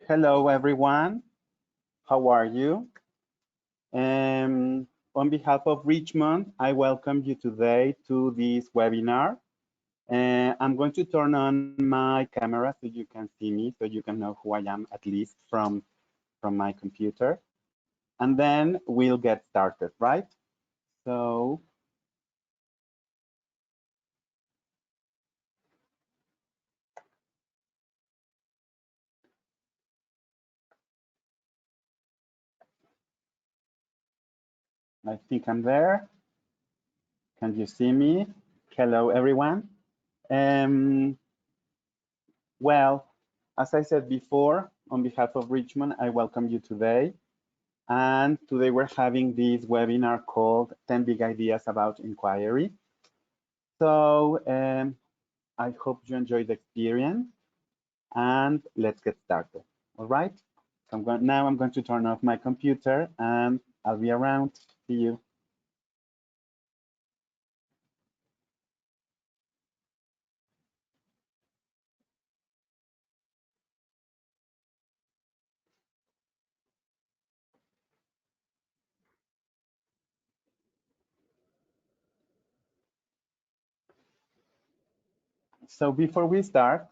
Hello, everyone. How are you? On behalf of Richmond, I welcome you today to this webinar. I'm going to turn on my camera so you can see me, so you can know who I am, at least from my computer. And then we'll get started, right? So I think I'm there. Can you see me? Hello, everyone. Well, as I said before, on behalf of Richmond, I welcome you today. And today we're having this webinar called 10 Big Ideas About Inquiry. So I hope you enjoyed the experience and let's get started. All right. So now I'm going to turn off my computer and I'll be around. See you. So before we start,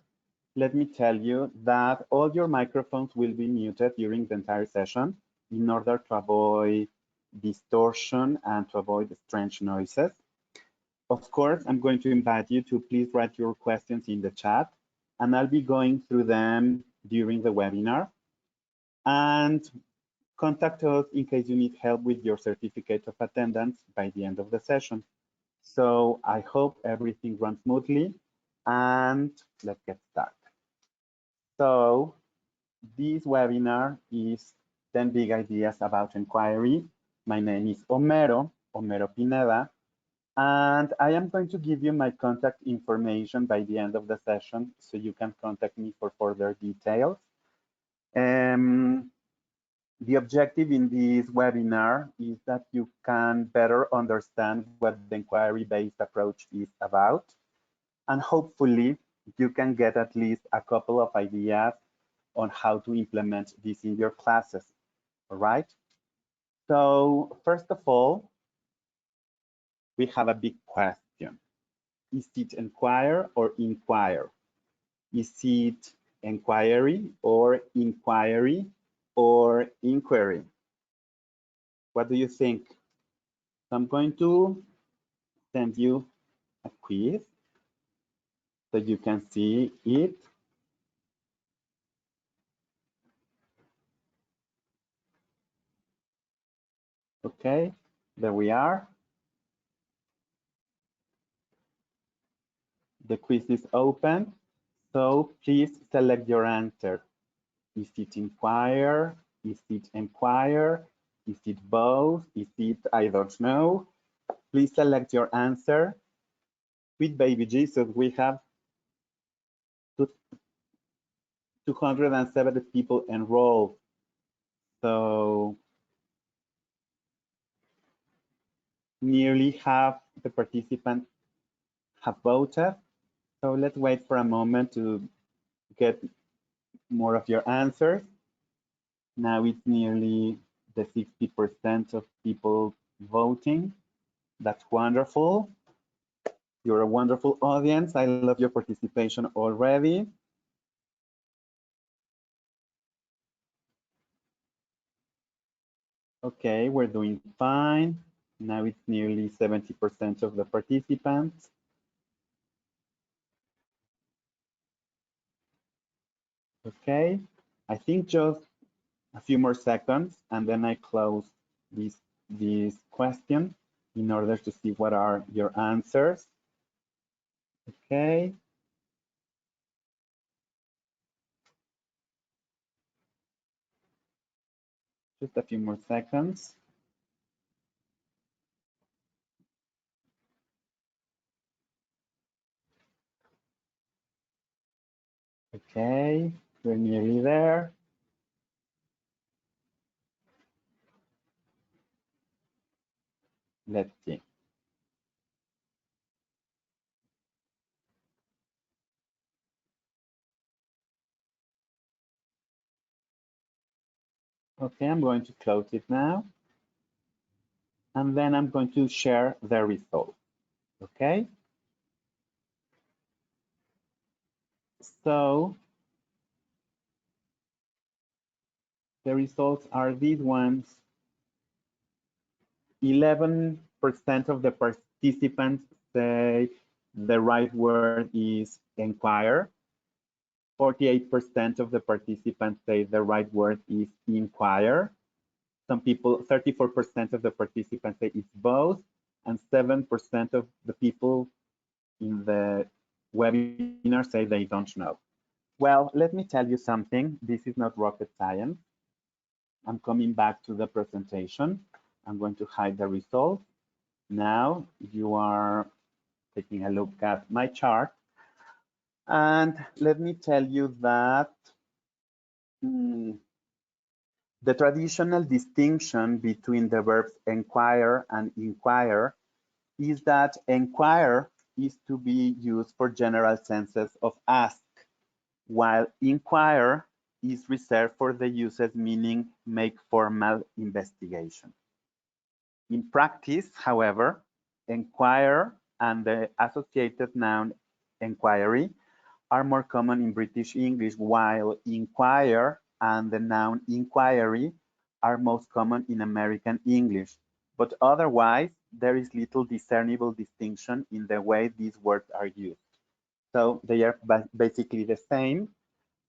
let me tell you that all your microphones will be muted during the entire session in order to avoid distortion and to avoid strange noises. Of course, I'm going to invite you to please write your questions in the chat, and I'll be going through them during the webinar. And contact us in case you need help with your certificate of attendance by the end of the session. So I hope everything runs smoothly, and let's get started. So this webinar is 10 Big Ideas About Inquiry. My name is Homero Pineda, and I am going to give you my contact information by the end of the session so you can contact me for further details. The objective in this webinar is that you can better understand what the inquiry-based approach is about, and hopefully you can get at least a couple of ideas on how to implement this in your classes, all right? So first of all, we have a big question. Is it inquire or inquire? Is it inquiry or inquiry or inquiry? What do you think? So I'm going to send you a quiz so you can see it. Okay, there we are. The quiz is open, so please select your answer. Is it inquire? Is it inquire? Is it both? Is it I don't know? Please select your answer. With Baby Jesus, we have 270 people enrolled. So nearly half the participants have voted. So let's wait for a moment to get more of your answers. Now it's nearly the 60% of people voting. That's wonderful. You're a wonderful audience. I love your participation already. Okay, we're doing fine. Now it's nearly 70% of the participants. Okay, I think just a few more seconds and then I close this question in order to see what are your answers. Okay. Just a few more seconds. Okay, we're nearly there. Let's see. Okay, I'm going to close it now. And then I'm going to share the results. Okay. So the results are these ones. 11% of the participants say the right word is inquire. 48% of the participants say the right word is inquire. Some people, 34% of the participants say it's both, and 7% of the people in the webinar say they don't know. Well, let me tell you something. This is not rocket science. I'm coming back to the presentation. I'm going to hide the results. Now you are taking a look at my chart. And let me tell you that the traditional distinction between the verbs enquire and inquire is that enquire is to be used for general senses of ask, while inquire is reserved for the uses meaning make formal investigation. In practice, however, enquire and the associated noun enquiry are more common in British English, while inquire and the noun inquiry are most common in American English. But otherwise, there is little discernible distinction in the way these words are used. So they are basically the same.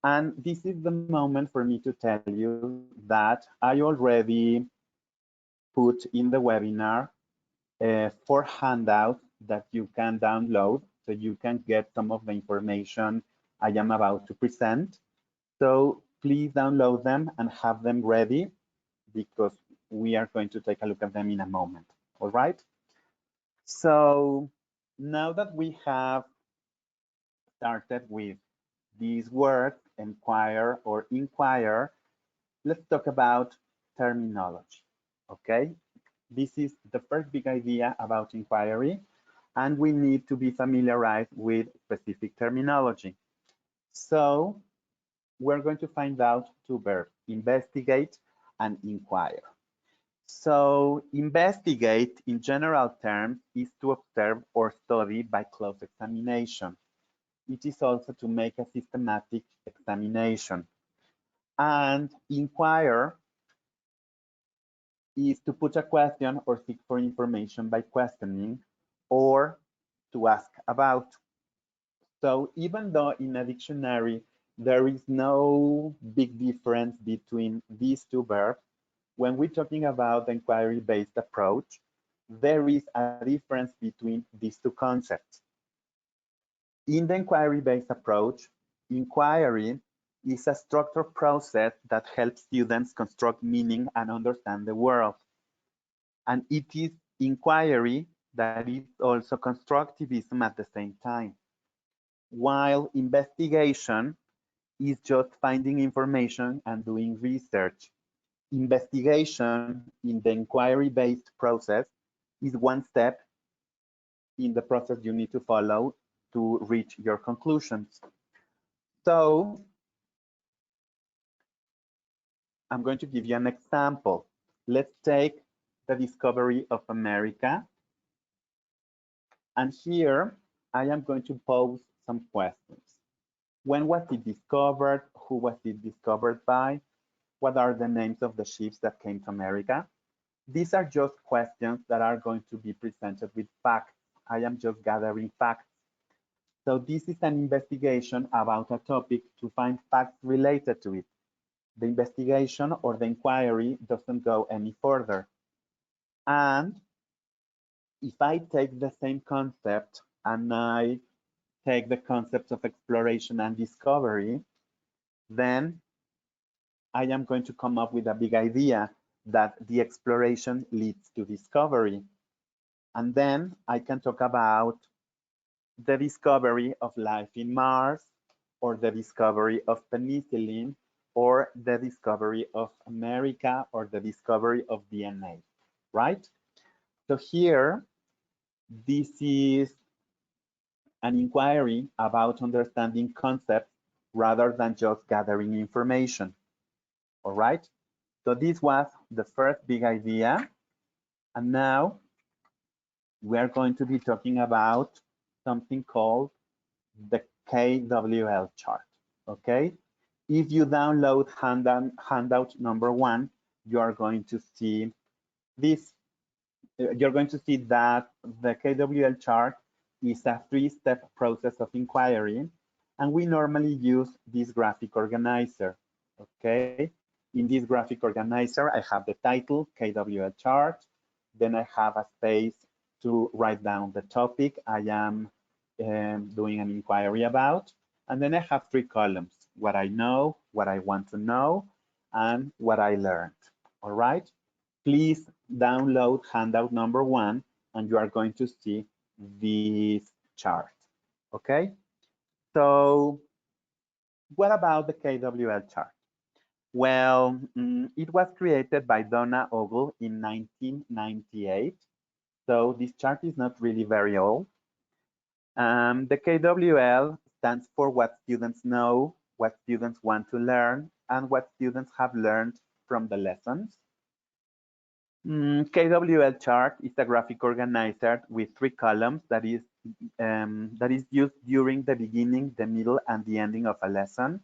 And this is the moment for me to tell you that I already put in the webinar 4 handouts that you can download so you can get some of the information I am about to present. So please download them and have them ready because we are going to take a look at them in a moment. All right. So now that we have started with these words, enquire or inquire, let's talk about terminology. Okay. This is the first big idea about inquiry, and we need to be familiarized with specific terminology. So we're going to find out two verbs, investigate and inquire. So investigate in general terms is to observe or study by close examination. It is also to make a systematic examination. And inquire is to put a question or seek for information by questioning or to ask about. So even though in a dictionary there is no big difference between these two verbs, when we're talking about the inquiry-based approach, there is a difference between these two concepts. In the inquiry-based approach, inquiry is a structured process that helps students construct meaning and understand the world. And it is inquiry that is also constructivism at the same time. While investigation is just finding information and doing research. Investigation in the inquiry-based process is one step in the process you need to follow to reach your conclusions. So I'm going to give you an example. Let's take the discovery of America. And here I am going to pose some questions. When was it discovered? Who was it discovered by? What are the names of the ships that came to America? These are just questions that are going to be presented with facts. I am just gathering facts. So this is an investigation about a topic to find facts related to it. The investigation or the inquiry doesn't go any further. And if I take the same concept and I take the concepts of exploration and discovery, then I am going to come up with a big idea that the exploration leads to discovery. And then I can talk about the discovery of life in Mars, or the discovery of penicillin, or the discovery of America, or the discovery of DNA, right? So here, this is an inquiry about understanding concepts rather than just gathering information, all right? So this was the first big idea. And now we are going to be talking about something called the KWL chart, okay? If you download handout number 1, you are going to see this. You're going to see that the KWL chart is a 3-step process of inquiry, and we normally use this graphic organizer, okay? In this graphic organizer, I have the title, KWL chart, then I have a space to write down the topic I am doing an inquiry about. And then I have 3 columns, what I know, what I want to know, and what I learned, all right? Please download handout number 1, and you are going to see this chart, okay? So what about the KWL chart? Well, it was created by Donna Ogle in 1998. So this chart is not really very old. The KWL stands for what students know, what students want to learn, and what students have learned from the lessons. KWL chart is a graphic organizer with 3 columns that is used during the beginning, the middle, and the ending of a lesson.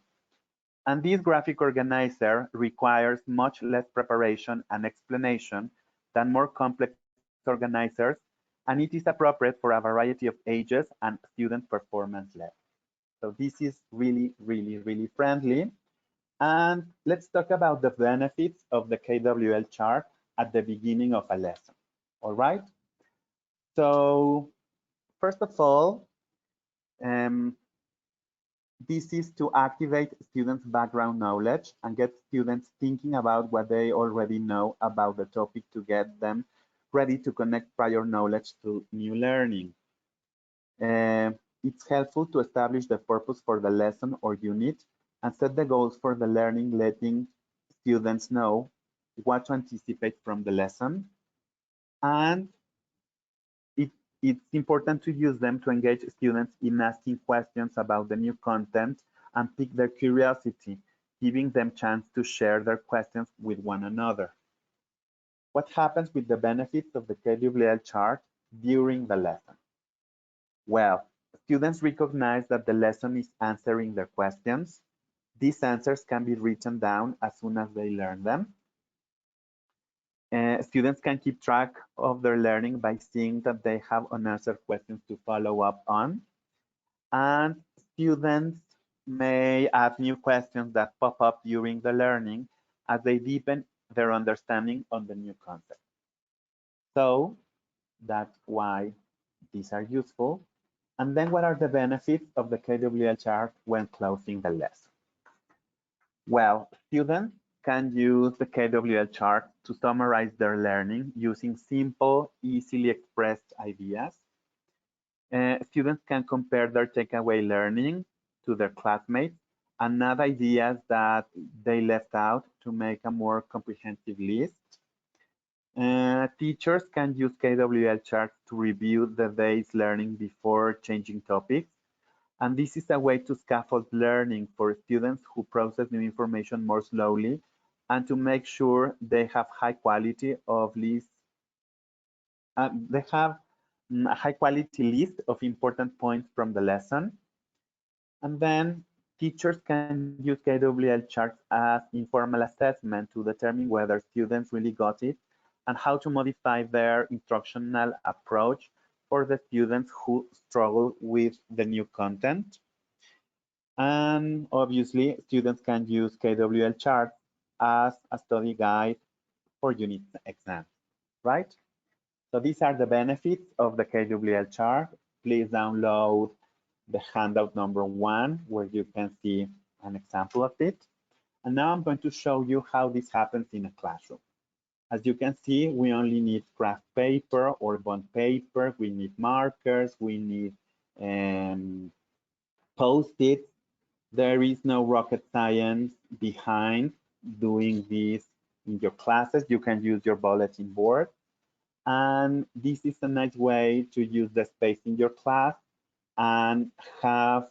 And this graphic organizer requires much less preparation and explanation than more complex organizers, and it is appropriate for a variety of ages and student performance levels. So this is really, really, really friendly. And let's talk about the benefits of the KWL chart at the beginning of a lesson. All right. So first of all, this is to activate students' background knowledge and get students thinking about what they already know about the topic to get them ready to connect prior knowledge to new learning. It's helpful to establish the purpose for the lesson or unit and set the goals for the learning, letting students know what to anticipate from the lesson. And it's important to use them to engage students in asking questions about the new content and pique their curiosity, giving them chance to share their questions with one another. What happens with the benefits of the KWL chart during the lesson? Well, students recognize that the lesson is answering their questions. These answers can be written down as soon as they learn them. Students can keep track of their learning by seeing that they have unanswered questions to follow up on. And students may add new questions that pop up during the learning as they deepen their understanding on the new concept. So that's why these are useful. And then what are the benefits of the KWL chart when closing the lesson? Well, students can use the KWL chart to summarize their learning using simple, easily expressed ideas. Students can compare their takeaway learning to their classmates and add ideas that they left out to make a more comprehensive list. Teachers can use KWL charts to review the day's learning before changing topics. And this is a way to scaffold learning for students who process new information more slowly and to make sure they have high quality of lists. They have a high quality list of important points from the lesson. And then teachers can use KWL charts as informal assessment to determine whether students really got it and how to modify their instructional approach for the students who struggle with the new content. And obviously, students can use KWL charts as a study guide for unit exams, right? So these are the benefits of the KWL chart. Please download the handout number 1 where you can see an example of it. And now I'm going to show you how this happens in a classroom. As you can see, we only need craft paper or bond paper. We need markers. We need Post-its. There is no rocket science behind doing this in your classes. You can use your bulletin board. And this is a nice way to use the space in your class and have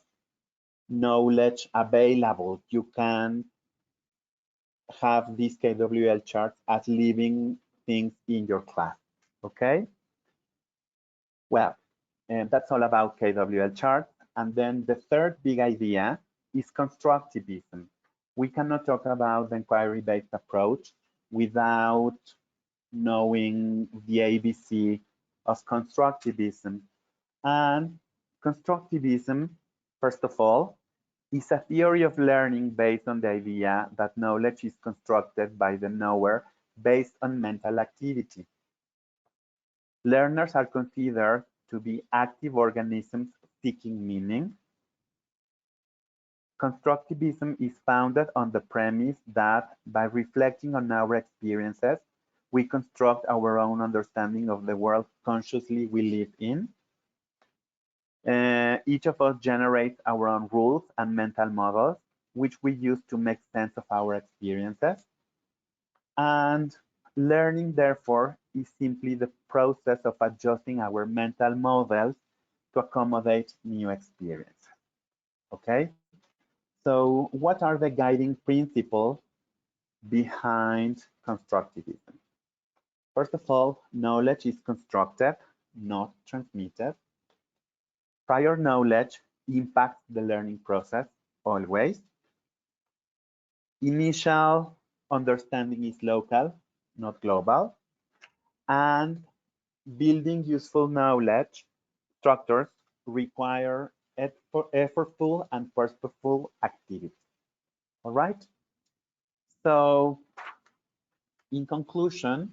knowledge available. You can have these KWL charts as living things in your class, okay? Well, that's all about KWL charts. And then the third big idea is constructivism. We cannot talk about the inquiry-based approach without knowing the ABC of constructivism. And constructivism, first of all, is a theory of learning based on the idea that knowledge is constructed by the knower based on mental activity. Learners are considered to be active organisms seeking meaning. Constructivism is founded on the premise that by reflecting on our experiences, we construct our own understanding of the world consciously we live in. Each of us generates our own rules and mental models, which we use to make sense of our experiences. And learning, therefore, is simply the process of adjusting our mental models to accommodate new experiences. Okay? So what are the guiding principles behind constructivism? First of all, knowledge is constructed, not transmitted. Prior knowledge impacts the learning process always. Initial understanding is local, not global. And building useful knowledge structures require effortful and purposeful activity. All right? So, in conclusion,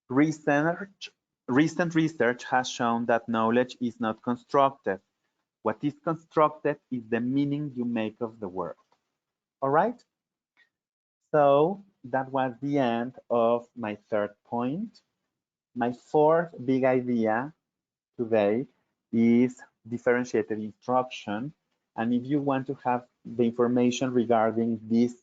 recent research has shown that knowledge is not constructed. What is constructed is the meaning you make of the world. All right? So that was the end of my third point. My fourth big idea today is differentiated instruction. And if you want to have the information regarding this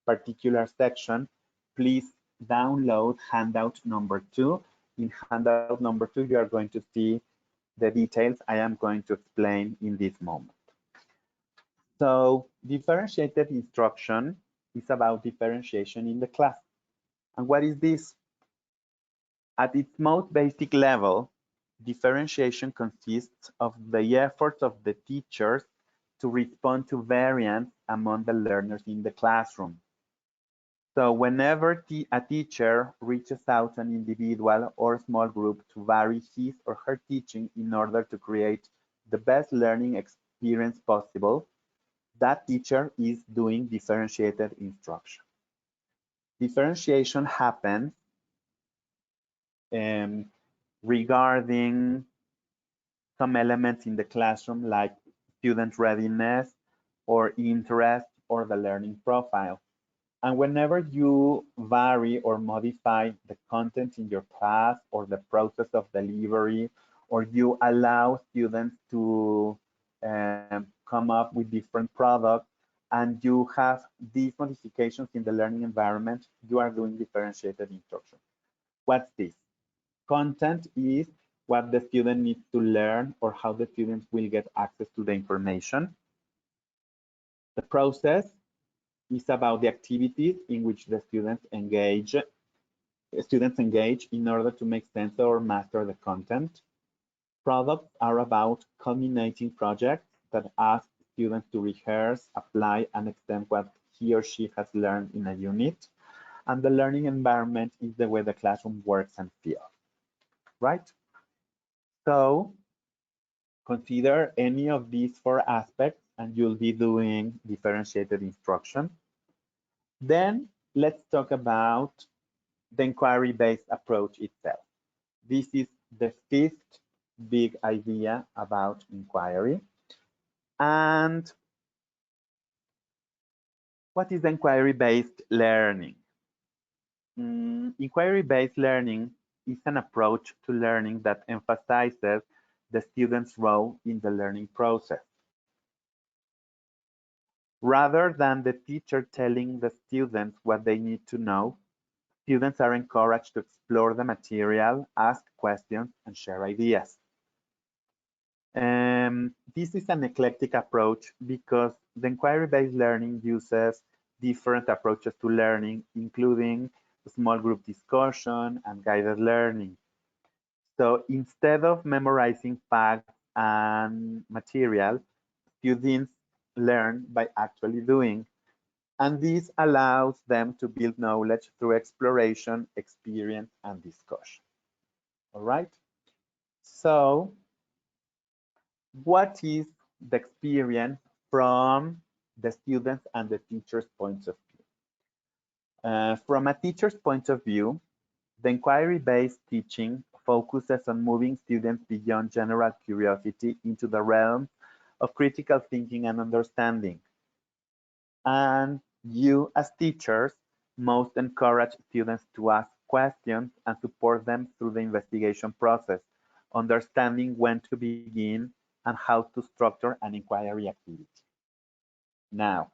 particular section, please download handout number 2. In handout number 2, you are going to see the details I am going to explain in this moment. So differentiated instruction is about differentiation in the class. And what is this? At its most basic level, differentiation consists of the efforts of the teachers to respond to variance among the learners in the classroom. So whenever a teacher reaches out to an individual or small group to vary his or her teaching in order to create the best learning experience possible, that teacher is doing differentiated instruction. Differentiation happens regarding some elements in the classroom like student readiness or interest or the learning profile. And whenever you vary or modify the content in your class or the process of delivery, or you allow students to come up with different products, and you have these modifications in the learning environment, you are doing differentiated instruction. What's this? Content is what the student needs to learn or how the students will get access to the information. The process is about the activities in which the students engage in order to make sense or master the content. Products are about culminating projects that ask students to rehearse, apply, and extend what he or she has learned in a unit. And the learning environment is the way the classroom works and feels, right? So consider any of these 4 aspects and you'll be doing differentiated instruction. Then let's talk about the inquiry-based approach itself. This is the 5th big idea about inquiry. And what is inquiry-based learning? Inquiry-based learning is an approach to learning that emphasizes the student's role in the learning process. Rather than the teacher telling the students what they need to know, students are encouraged to explore the material, ask questions, and share ideas. This is an eclectic approach because the inquiry-based learning uses different approaches to learning, including small group discussion and guided learning. So instead of memorizing facts and material, students learn by actually doing. And this allows them to build knowledge through exploration, experience, and discussion. All right? So what is the experience from the students and the teacher's points of view? From a teacher's point of view, the inquiry-based teaching focuses on moving students beyond general curiosity into the realm of critical thinking and understanding. And you, as teachers, must encourage students to ask questions and support them through the investigation process, understanding when to begin and how to structure an inquiry activity. Now,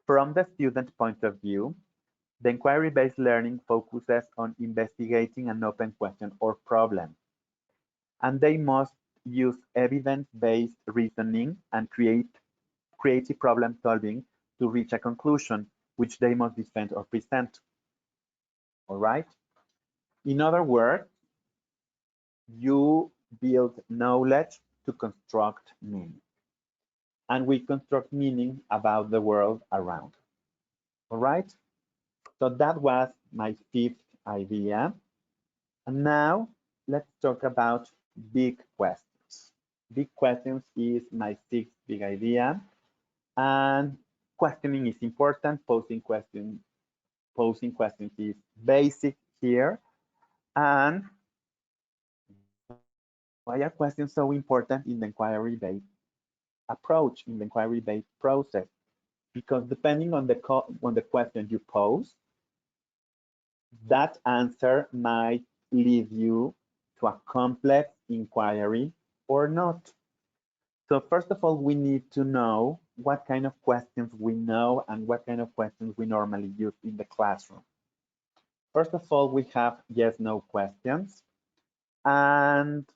from the student point of view, the inquiry-based learning focuses on investigating an open question or problem, and they must use evidence-based reasoning and creative problem solving to reach a conclusion, which they must defend or present. All right? In other words, you build knowledge to construct meaning. And we construct meaning about the world around. All right? So that was my fifth idea. And now let's talk about big questions. Big questions is my sixth big idea. And questioning is important. Posing questions is basic here. And why are questions so important in the inquiry-based approach, in the inquiry-based process? Because depending on the question you pose, that answer might lead you to a complex inquiry or not. So first of all, we need to know what kind of questions we know and what kind of questions we normally use in the classroom. First of all, we have yes/no questions. And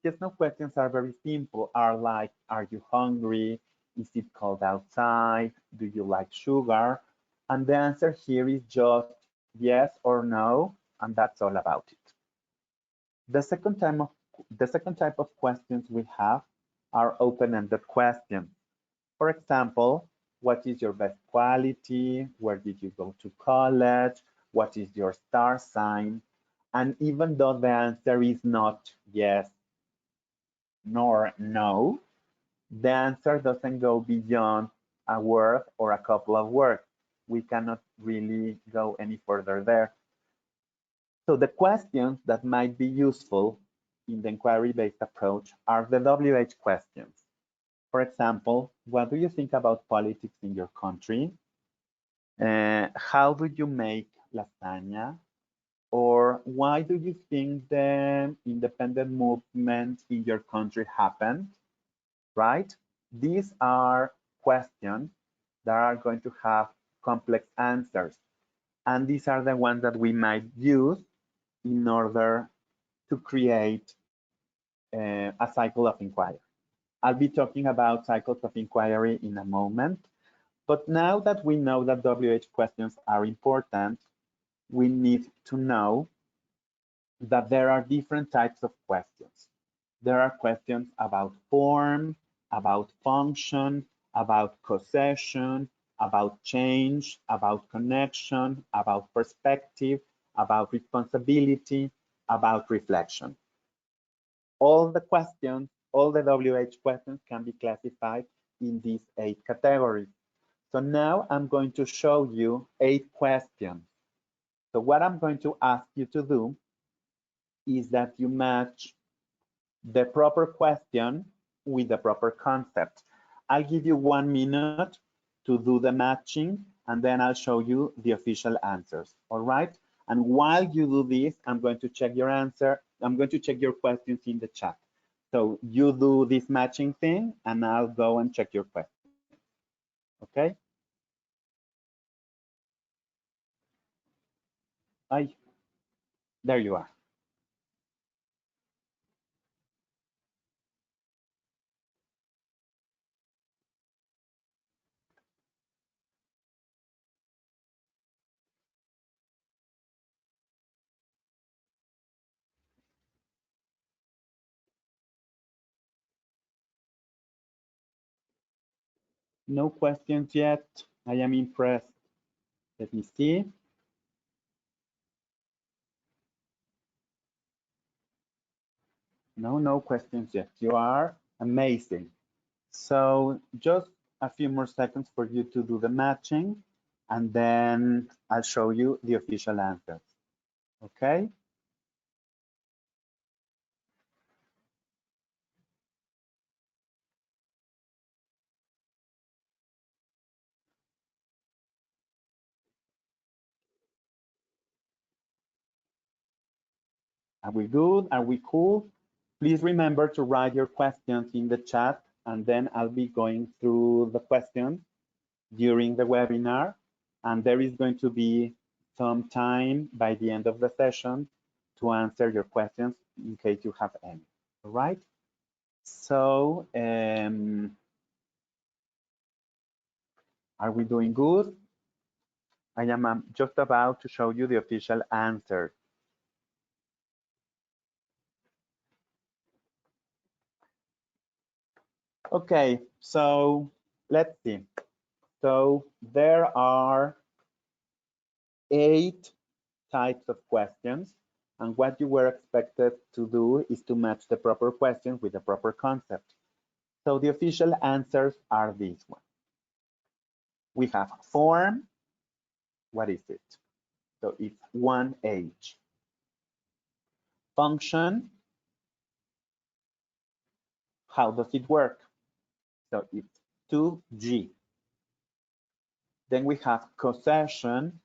yes/no questions are very simple, are like, are you hungry? Is it cold outside? Do you like sugar? And the answer here is just yes or no, and that's all about it. The second type of questions we have are open-ended questions. For example, what is your best quality? Where did you go to college? What is your star sign? And even though the answer is not yes nor no, the answer doesn't go beyond a word or a couple of words. We cannot really go any further there. So the questions that might be useful in the inquiry-based approach are the WH questions. For example, what do you think about politics in your country? How do you make lasagna? Or why do you think the independent movement in your country happened? Right? These are questions that are going to have complex answers. And these are the ones that we might use in order to create a cycle of inquiry. I'll be talking about cycles of inquiry in a moment. But now that we know that WH questions are important, we need to know that there are different types of questions. There are questions about form, about function, about causation, about change, about connection, about perspective, about responsibility, about reflection. All the questions, all the WH questions can be classified in these 8 categories. So now I'm going to show you 8 questions. So what I'm going to ask you to do is that you match the proper question with the proper concept. I'll give you 1 minute to do the matching, and then I'll show you the official answers, all right? And while you do this, I'm going to check your answer. I'm going to check your questions in the chat. So you do this matching thing, and I'll go and check your questions, okay? Hi, there you are. No questions yet. I am impressed. Let me see. No questions yet. You are amazing. So just a few more seconds for you to do the matching, and then I'll show you the official answers. Okay? Are we good? Are we cool? Please remember to write your questions in the chat, and then I'll be going through the questions during the webinar. And there is going to be some time by the end of the session to answer your questions in case you have any. All right? So, are we doing good? I am just about to show you the official answer. Okay, so let's see. So there are 8 types of questions, and what you were expected to do is to match the proper question with the proper concept. So the official answers are these ones. We have form. What is it? So it's 1H. Function. How does it work? So it's 2G. Then we have causation,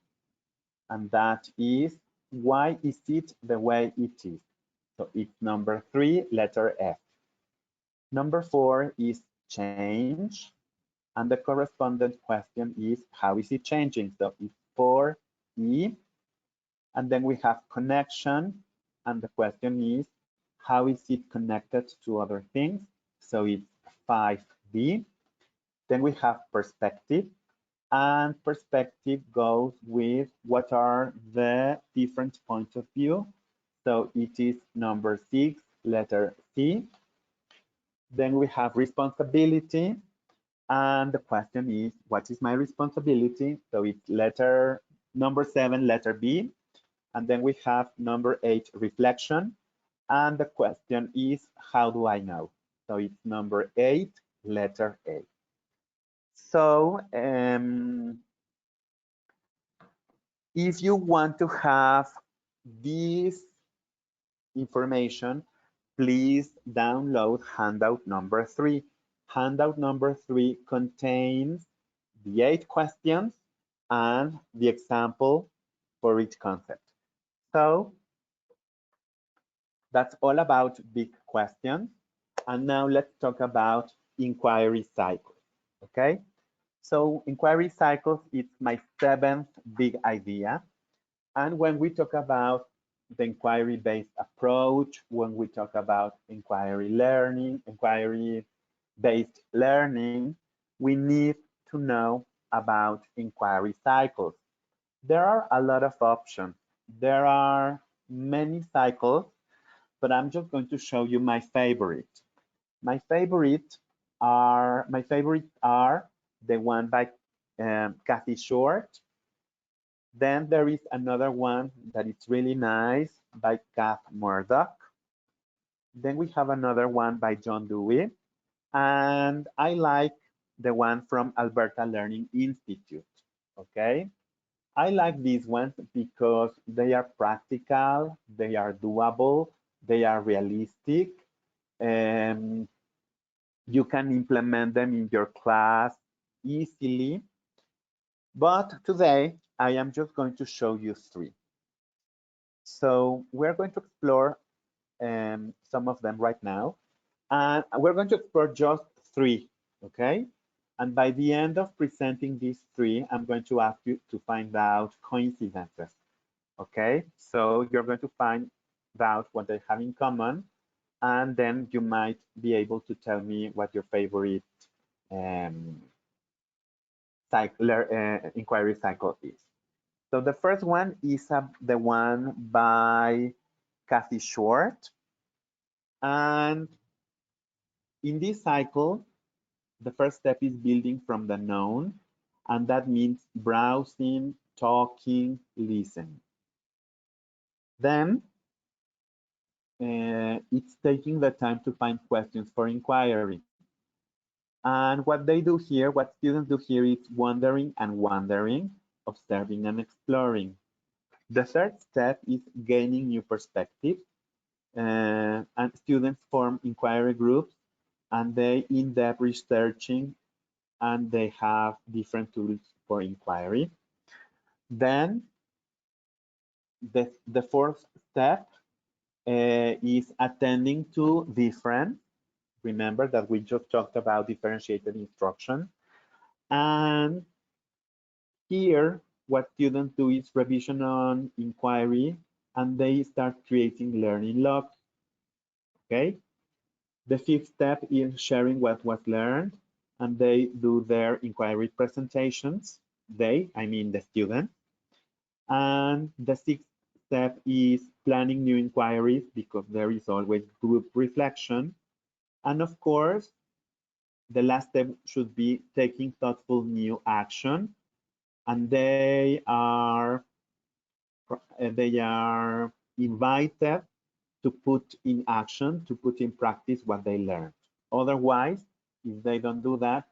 and that is why is it the way it is? So it's number 3, letter F. Number 4 is change, and the correspondent question is how is it changing? So it's 4E, and then we have connection, and the question is how is it connected to other things? So it's 5B. Then we have perspective, and perspective goes with what are the different points of view. So it is number 6, letter C. Then we have responsibility, and the question is, what is my responsibility? So it's number 7, letter B. And then we have number 8, reflection. And the question is, how do I know? So it's number 8, letter A. So if you want to have this information, please download handout number 3. Handout number 3 contains the 8 questions and the example for each concept. So that's all about big questions. And now let's talk about inquiry cycles, okay? So inquiry cycles, it's my 7th big idea. And when we talk about the inquiry-based approach, when we talk about inquiry-based learning, we need to know about inquiry cycles. There are a lot of options. There are many cycles, but I'm just going to show you my favorite. My favorite are the one by Kathy Short. Then there is another one that is really nice by Kath Murdoch. Then we have another one by John Dewey. And I like the one from Alberta Learning Institute, okay? I like these ones because they are practical, they are doable, they are realistic, and you can implement them in your class easily. But today, I am just going to show you 3. So we're going to explore some of them right now. And we're going to explore just 3, okay? And by the end of presenting these 3, I'm going to ask you to find out coincidences, okay? So you're going to find out what they have in common, and then you might be able to tell me what your favorite inquiry cycle is. So the first one is the one by Kathy Short. And in this cycle, The first step is building from the known, and that means browsing, talking, listening. Then it's taking the time to find questions for inquiry. And what they do here, what students do here is wondering and wondering, observing and exploring. The third step is gaining new perspectives. And students form inquiry groups and they in-depth researching and they have different tools for inquiry. Then the fourth step is attending to different. Remember that we just talked about differentiated instruction. And here, what students do is revision on inquiry and they start creating learning logs. Okay. The fifth step is sharing what was learned and they do their inquiry presentations. They, I mean the student. And the sixth step is planning new inquiries because there is always group reflection. And of course, the last step should be taking thoughtful new action. And they are invited to put in action, to put in practice what they learned. Otherwise, if they don't do that,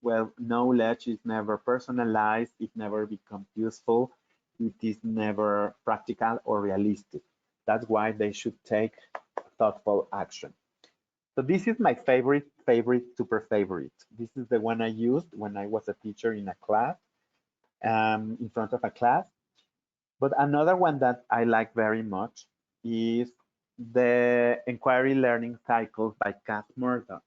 well, knowledge is never personalized, it never becomes useful, it is never practical or realistic. That's why they should take thoughtful action. So this is my favorite, super favorite. This is the one I used when I was a teacher in a class, in front of a class. But another one that I like very much is the Inquiry Learning Cycles by Kath Murdoch.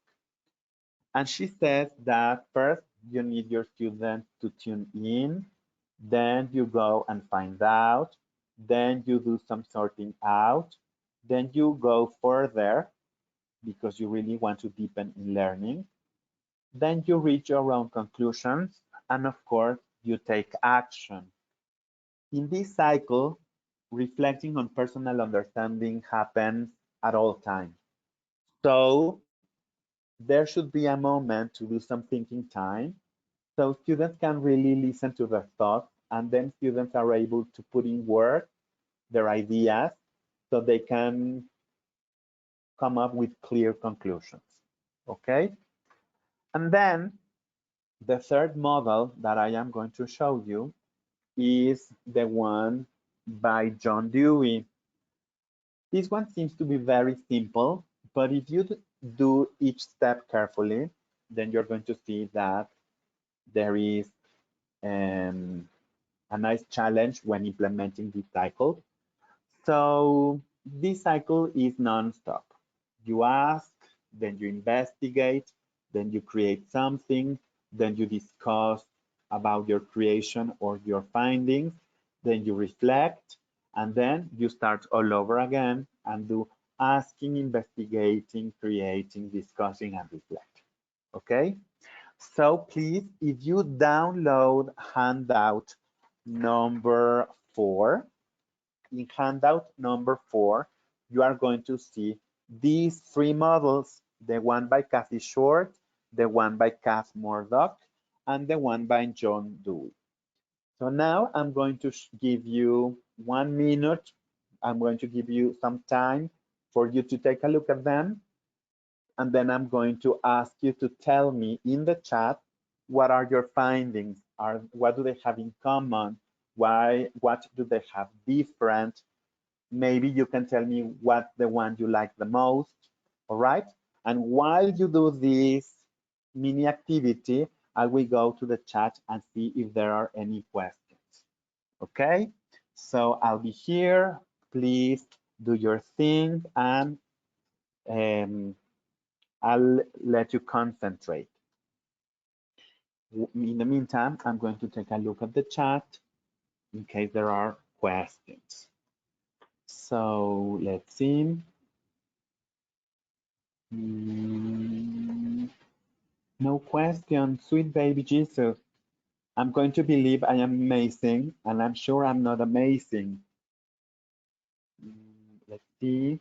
And she says that first you need your students to tune in, then you go and find out, then you do some sorting out, then you go further because you really want to deepen in learning, then you reach your own conclusions, and of course, you take action. In this cycle, reflecting on personal understanding happens at all times. So there should be a moment to do some thinking time so students can really listen to their thoughts and then students are able to put in work their ideas so they can come up with clear conclusions. Okay? And then the third model that I am going to show you is the one by John Dewey. This one seems to be very simple, but if you do each step carefully, then you're going to see that there is a nice challenge when implementing this cycle. So this cycle is non-stop. You ask, then you investigate, then you create something, then you discuss about your creation or your findings, then you reflect, and then you start all over again and do asking, investigating, creating, discussing, and reflect. Okay? So please, if you download handout number 4, in handout number 4, you are going to see these 3 models, the one by Kathy Short, the one by Kath Murdoch, and the one by John Dewey. So now I'm going to give you 1 minute. I'm going to give you some time for you to take a look at them. And then I'm going to ask you to tell me in the chat, what are your findings? What do they have in common? What do they have different? Maybe you can tell me what the one you like the most, all right? And while you do this mini activity, I will go to the chat and see if there are any questions, okay? So I'll be here. Please do your thing and I'll let you concentrate. In the meantime, I'm going to take a look at the chat in case there are questions. So let's see. No question, sweet baby Jesus. I'm going to believe I am amazing, and I'm sure I'm not amazing. Let's see.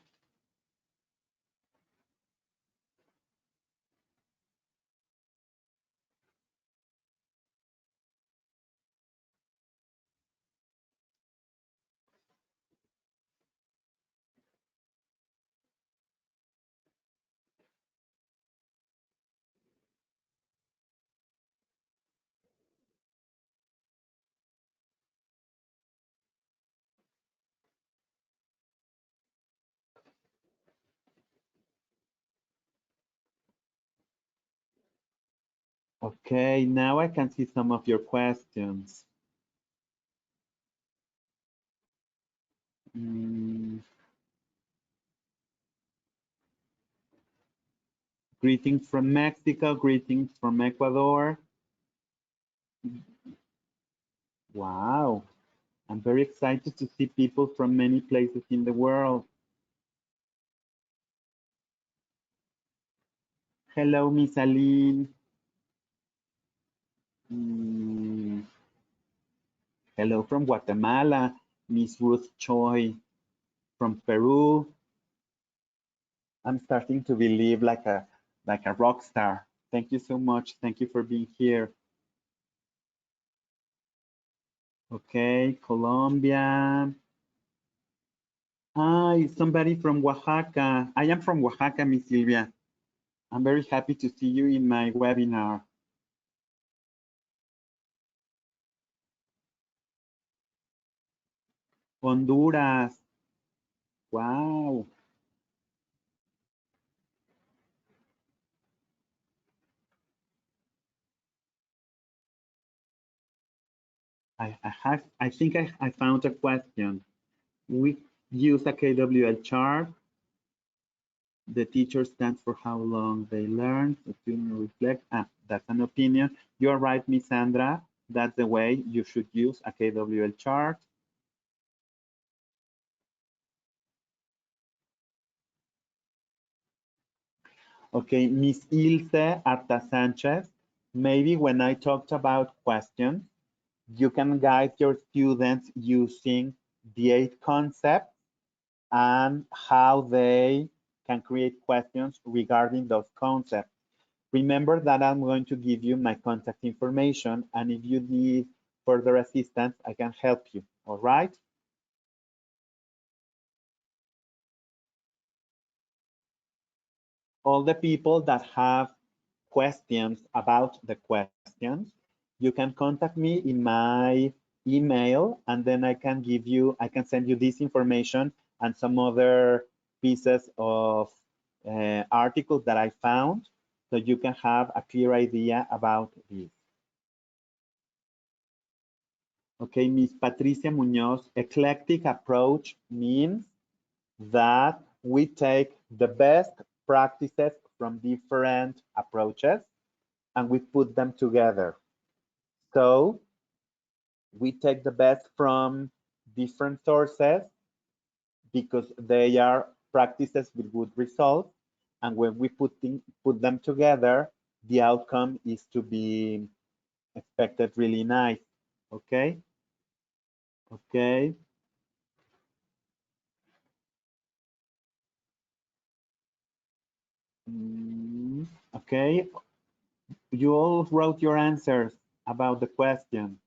Okay, now I can see some of your questions. Greetings from Mexico, greetings from Ecuador. Wow, I'm very excited to see people from many places in the world. Hello, Miss Aline. Hello from Guatemala, Miss Ruth Choi. From Peru, I'm starting to believe like a rock star. Thank you so much. Thank you for being here. Okay, Colombia. Hi, somebody from Oaxaca. I am from Oaxaca, Miss Silvia. I'm very happy to see you in my webinar. Honduras. Wow. I think I found a question. We use a KWL chart. The teacher stands for how long they learn. The student reflect. That's an opinion. You're right, Miss Sandra. That's the way you should use a KWL chart. Okay, Miss Ilse Arta Sanchez. Maybe when I talked about questions, you can guide your students using the 8 concepts and how they can create questions regarding those concepts. Remember that I'm going to give you my contact information, and if you need further assistance, I can help you, all right? All the people that have questions about the questions, you can contact me in my email, and then I can send you this information and some other pieces of articles that I found, so you can have a clear idea about this. Okay, Miss Patricia Munoz, eclectic approach means that we take the best practices from different approaches and we put them together. So we take the best from different sources because they are practices with good results. And when we put them together, the outcome is to be expected really nice. Okay? Okay. Okay. You all wrote your answers about the question.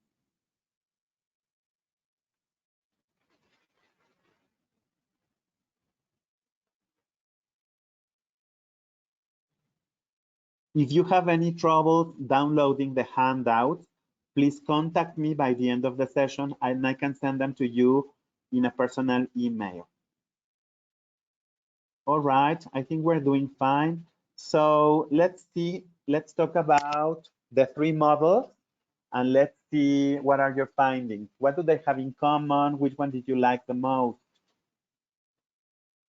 If you have any trouble downloading the handouts, please contact me by the end of the session and I can send them to you in a personal email. All right, I think we're doing fine. So let's talk about the 3 models and let's see what are your findings. What do they have in common? Which one did you like the most?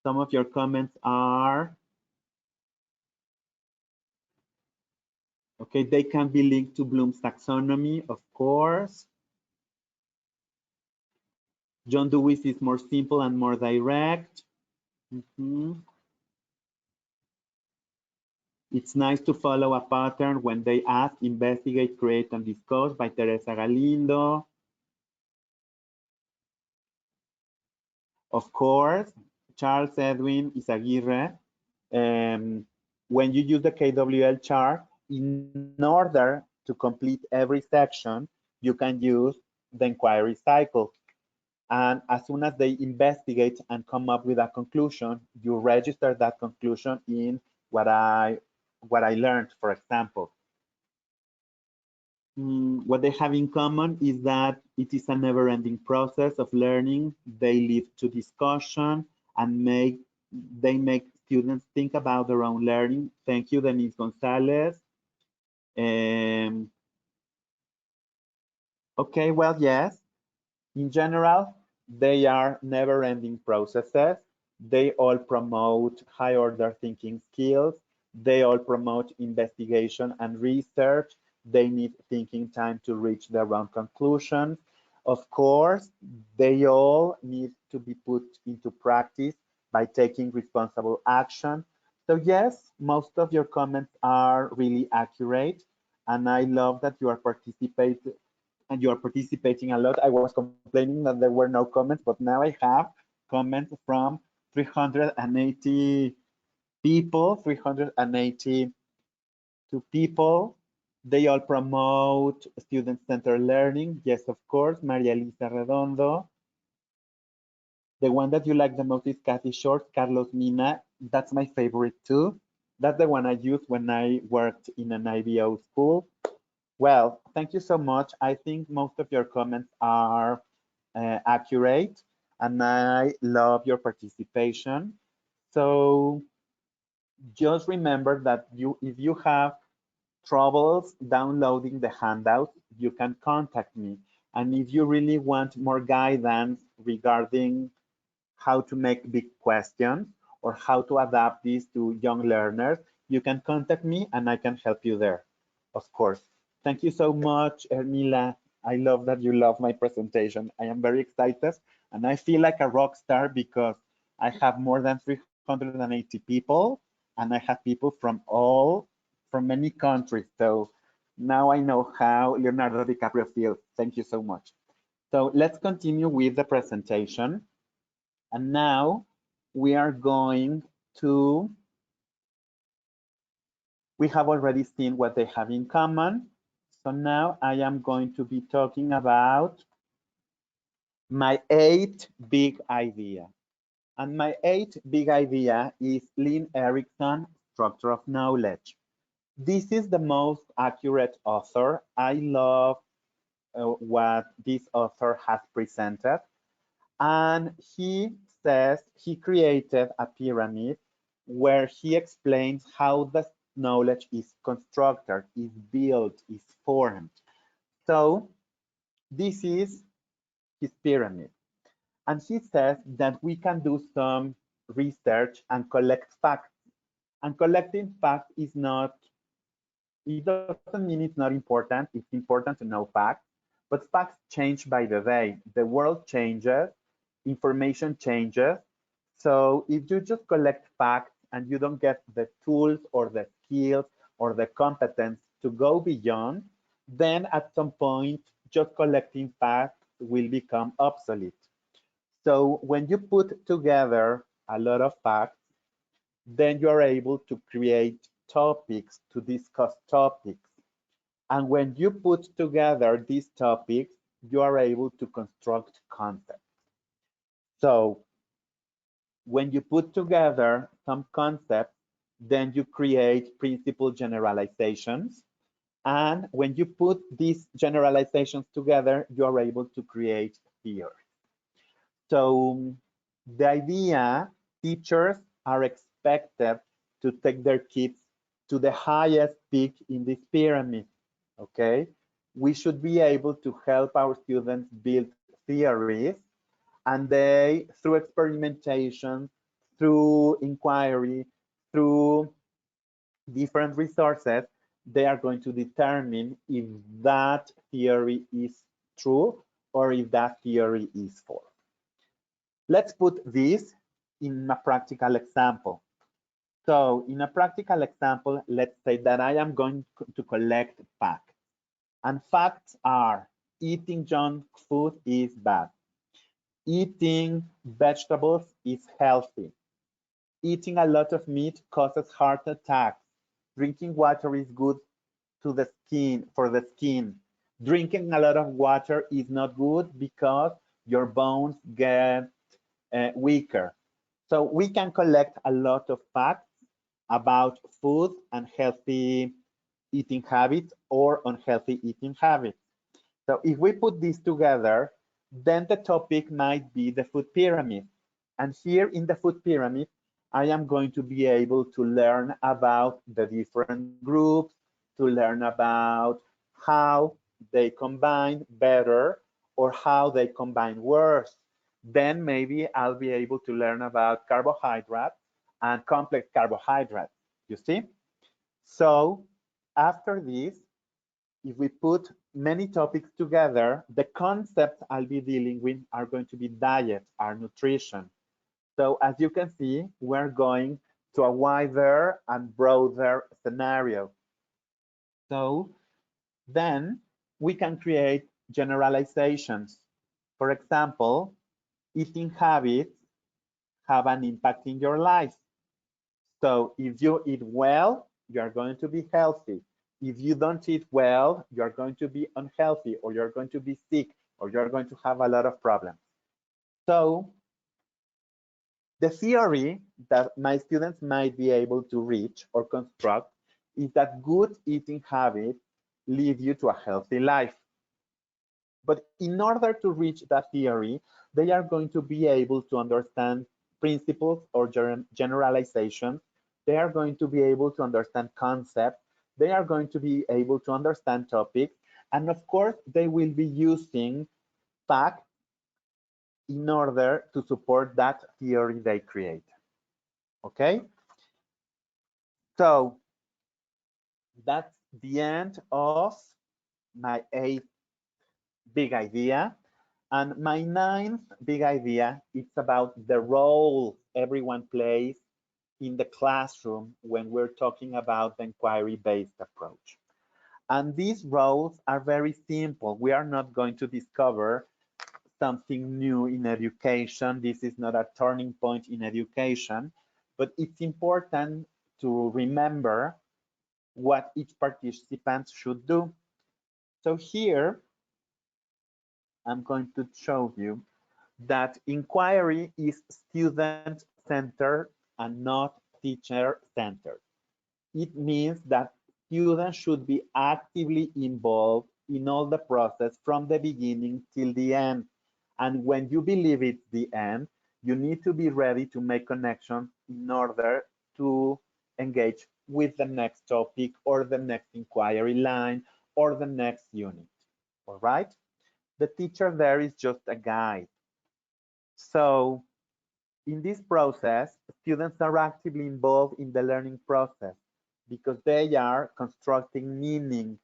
Some of your comments are, okay, they can be linked to Bloom's taxonomy, of course. John Dewey's is more simple and more direct. It's nice to follow a pattern when they ask, investigate, create, and discuss by Teresa Galindo. Of course, Charles Edwin Izaguirre. When you use the KWL chart, in order to complete every section, you can use the inquiry cycle. And as soon as they investigate and come up with a conclusion, you register that conclusion in what I learned, for example. What they have in common is that it is a never-ending process of learning. They lead to discussion and they make students think about their own learning. Thank you, Denise Gonzalez. Um, okay, well, yes. In general, they are never-ending processes. They all promote high-order thinking skills. They all promote investigation and research. They need thinking time to reach their own conclusions. Of course, they all need to be put into practice by taking responsible action. So yes, most of your comments are really accurate, and I love that you are participating a lot. I was complaining that there were no comments, but now I have comments from 380 people, 382 people. They all promote student-centered learning. Yes, of course, Maria Elisa Redondo. The one that you like the most is Kathy Short, Carlos Mina. That's my favorite too. That's the one I used when I worked in an IBO school. Well, thank you so much. I think most of your comments are accurate, and I love your participation. So just remember that if you have troubles downloading the handout, you can contact me. And if you really want more guidance regarding how to make big questions or how to adapt this to young learners, you can contact me and I can help you there, of course. Thank you so much, Ermila. I love that you love my presentation. I am very excited and I feel like a rock star because I have more than 380 people and I have people from many countries. So now I know how Leonardo DiCaprio feels. Thank you so much. So let's continue with the presentation. And now we are going to, we have already seen what they have in common. So now I am going to be talking about my 8 big idea. And my 8 big idea is Lynn Erickson, Structure of Knowledge. This is the most accurate author. I love what this author has presented. And he says he created a pyramid where he explains how the knowledge is constructed, is built, is formed. So this is his pyramid. And he says that we can do some research and collect facts. And collecting facts is not, it doesn't mean it's not important. It's important to know facts, but facts change by the day. The world changes, information changes. So if you just collect facts and you don't get the tools or the skills or the competence to go beyond, then at some point, just collecting facts will become obsolete. So when you put together a lot of facts, then you are able to create topics to discuss topics. And when you put together these topics, you are able to construct concepts. So when you put together some concepts, then you create principal generalizations. And when you put these generalizations together, you are able to create theory. So the idea, teachers are expected to take their kids to the highest peak in this pyramid, okay? We should be able to help our students build theories, and they, through experimentation, through inquiry, through different resources, they are going to determine if that theory is true or if that theory is false. Let's put this in a practical example. So in a practical example, let's say that I am going to collect facts. And facts are eating junk food is bad. Eating vegetables is healthy. Eating a lot of meat causes heart attacks. Drinking water is good to the skin, for the skin. Drinking a lot of water is not good because your bones get weaker. So we can collect a lot of facts about food and healthy eating habits or unhealthy eating habits. So if we put these together, then the topic might be the food pyramid. And here in the food pyramid, I am going to be able to learn about the different groups, to learn about how they combine better or how they combine worse. Then maybe I'll be able to learn about carbohydrates and complex carbohydrates, you see? So after this, if we put many topics together, the concepts I'll be dealing with are going to be diet, our nutrition. So as you can see, we're going to a wider and broader scenario. So then we can create generalizations. For example, eating habits have an impact in your life. So if you eat well, you are going to be healthy. If you don't eat well, you're going to be unhealthy, or you're going to be sick, or you're going to have a lot of problems. So the theory that my students might be able to reach or construct is that good eating habits lead you to a healthy life. But in order to reach that theory, they are going to be able to understand principles or generalizations. They are going to be able to understand concepts. They are going to be able to understand topics. And of course, they will be using facts in order to support that theory they create. Okay? So that's the end of my 8th big idea. And my 9th big idea is about the role everyone plays in the classroom when we're talking about the inquiry-based approach. And these roles are very simple. We are not going to discover something new in education. This is not a turning point in education, but it's important to remember what each participant should do. So here, I'm going to show you that inquiry is student-centered and not teacher-centered. It means that students should be actively involved in all the process from the beginning till the end. And when you believe it's the end, you need to be ready to make connections in order to engage with the next topic or the next inquiry line or the next unit. All right? The teacher there is just a guide. So in this process, students are actively involved in the learning process because they are constructing meaning.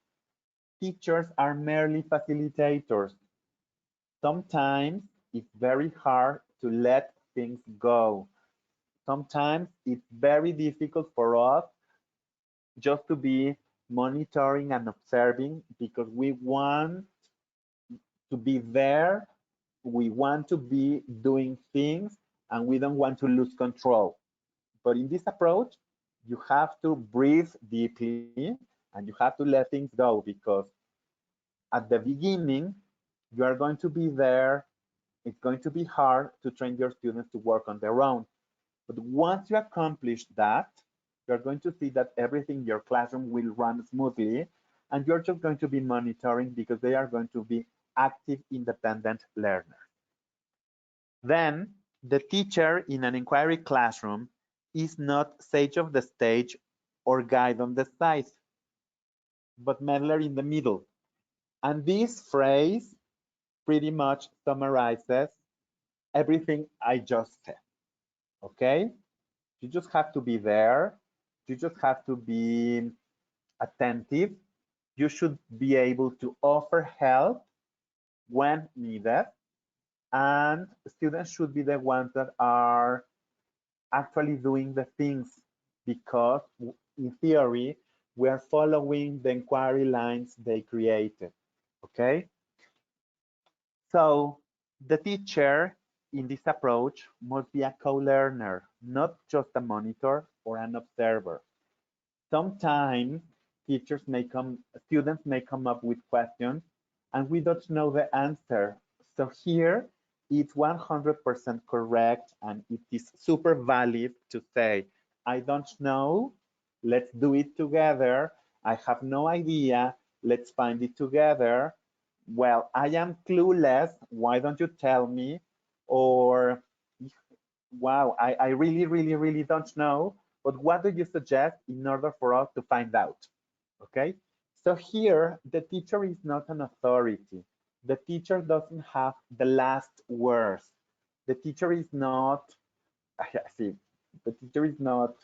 Teachers are merely facilitators. Sometimes it's very hard to let things go. Sometimes it's very difficult for us just to be monitoring and observing because we want to be there, we want to be doing things, and we don't want to lose control. But in this approach, you have to breathe deeply and you have to let things go because at the beginning, you are going to be there. It's going to be hard to train your students to work on their own. But once you accomplish that, you're going to see that everything in your classroom will run smoothly and you're just going to be monitoring because they are going to be active, independent learners. Then the teacher in an inquiry classroom is not sage of the stage or guide on the side, but meddler in the middle. And this phrase pretty much summarizes everything I just said, okay? You just have to be there. You just have to be attentive. You should be able to offer help when needed. And students should be the ones that are actually doing the things because in theory, we are following the inquiry lines they created, okay? So the teacher in this approach must be a co-learner, not just a monitor or an observer. Sometimes students may come up with questions and we don't know the answer. So here it's 100% correct and it is super valid to say, I don't know, let's do it together. I have no idea, let's find it together. Well, I am clueless, why don't you tell me? Or, wow, I really don't know, but what do you suggest in order for us to find out? okay? So here, the teacher is not an authority. The teacher doesn't have the last words. The teacher is not, see, the teacher is not